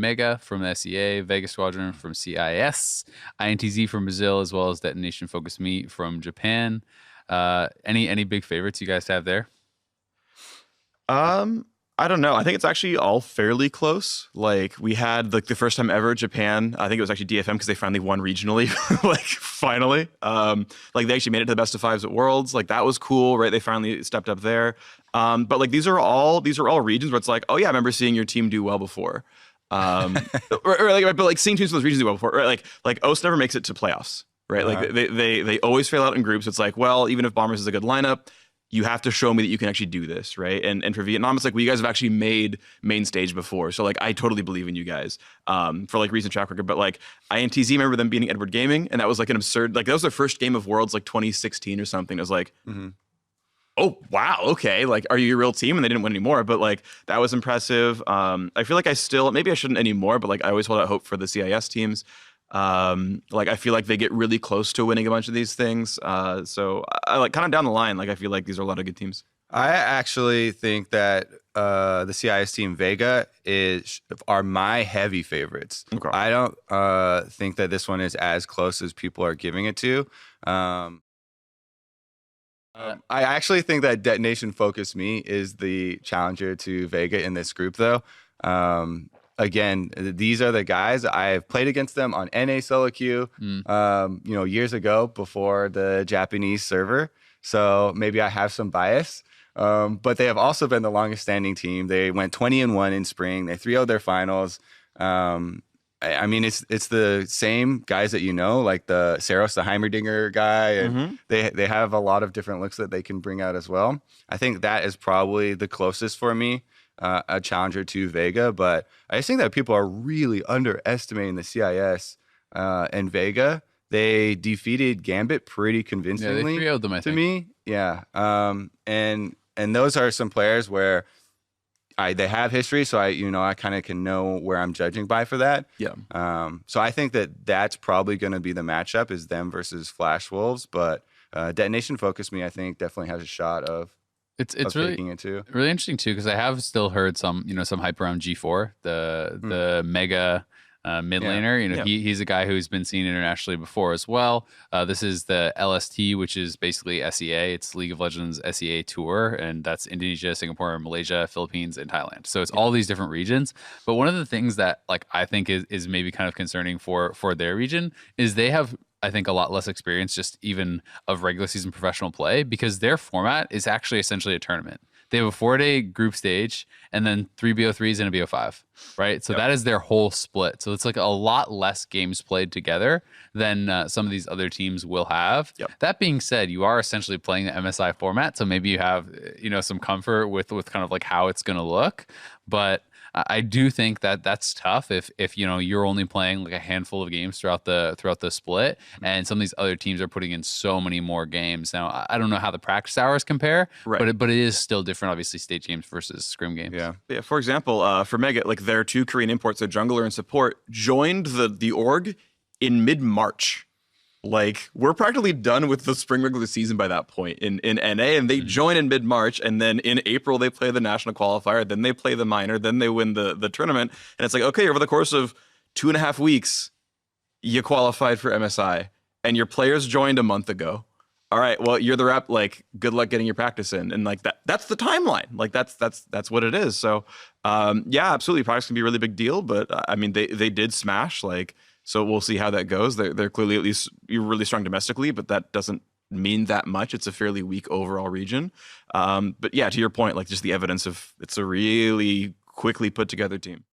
Mega from the SEA, Vega Squadron from CIS, INTZ from Brazil, as well as Detonation Focus Me from Japan. Any big favorites you guys have there? I don't know. I think it's actually all fairly close. Like we had like the first time ever Japan. I think it was actually DFM because they finally won regionally. Like finally, like they actually made it to the best of fives at Worlds. Like that was cool, right? They finally stepped up there. But like these are all regions where it's like, oh yeah, I remember seeing your team do well before. But like seeing teams in those regions do well before, right? Like OS never makes it to playoffs, right? Like they always fail out in groups. It's like, well, even if Bombers is a good lineup, you have to show me that you can actually do this, right? And for Vietnam, it's like, well, you guys have actually made main stage before. So like, I totally believe in you guys for like recent track record. But like INTZ, remember them beating Edward Gaming, and that was like an absurd, like that was their first game of Worlds, like 2016 or something. It was like, oh, wow, okay. Like, are you a real team? And they didn't win anymore, but like, that was impressive. I feel like maybe I shouldn't anymore, but like, I always hold out hope for the CIS teams. Like I feel like they get really close to winning a bunch of these things. So I like kind of down the line, like I feel like these are a lot of good teams. I actually think that the CIS team Vega are my heavy favorites. Okay. I don't think that this one is as close as people are giving it to. I actually think that Detonation Focus Me is the challenger to Vega in this group, though. Again, these are the guys I've played against them on NA solo queue, years ago before the Japanese server. So maybe I have some bias, but they have also been the longest standing team. They went 20-1 in spring. They 3-0'd their finals. I mean, it's the same guys that like the Saros, the Heimerdinger guy, and they have a lot of different looks that they can bring out as well. I think that is probably the closest for me. A challenger to Vega, but I just think that people are really underestimating the CIS and Vega. They defeated Gambit pretty convincingly. Yeah, they 3-0'd them, I think. Me. Yeah. And those are some players where they have history, so I kind of can know where I'm judging by for that. Yeah. So I think that that's probably going to be the matchup is them versus Flash Wolves, but Detonation Focus Me, I think, definitely has a shot of. It's really really interesting too, because I have still heard some hype around G4, the mega mid laner. He's a guy who's been seen internationally before as well. This is the LST, which is basically SEA. It's League of Legends SEA Tour, and that's Indonesia, Singapore, Malaysia, Philippines, and Thailand. So it's all these different regions. But one of the things that like I think is maybe kind of concerning for their region is they have, I think, a lot less experience just even of regular season professional play, because their format is actually essentially a tournament. They have a 4-day group stage and then 3 BO3s and a BO5, right? So that is their whole split. So it's like a lot less games played together than some of these other teams will have. Yep. That being said, you are essentially playing the MSI format. So maybe you have, some comfort with kind of like how it's going to look. But I do think that that's tough if you're only playing like a handful of games throughout the split, and some of these other teams are putting in so many more games. Now I don't know how the practice hours compare, right, but it is still different, obviously, stage games versus scrim games. Yeah. For example, for Mega, like their 2 Korean imports, their jungler and support, joined the org in mid-March. Like we're practically done with the spring regular season by that point in NA, and they join in mid-March, and then in April they play the national qualifier, then they play the minor, then they win the tournament, and it's like, okay, over the course of 2.5 weeks, you qualified for MSI, and your players joined a month ago. All right, well, you're the rep. Like, good luck getting your practice in, and like that's the timeline. Like that's what it is. So, yeah, absolutely, products can be a really big deal, but I mean, they did smash like. So we'll see how that goes. They're clearly at least really strong domestically, but that doesn't mean that much. It's a fairly weak overall region. But yeah, to your point, like just the evidence of it's a really quickly put together team.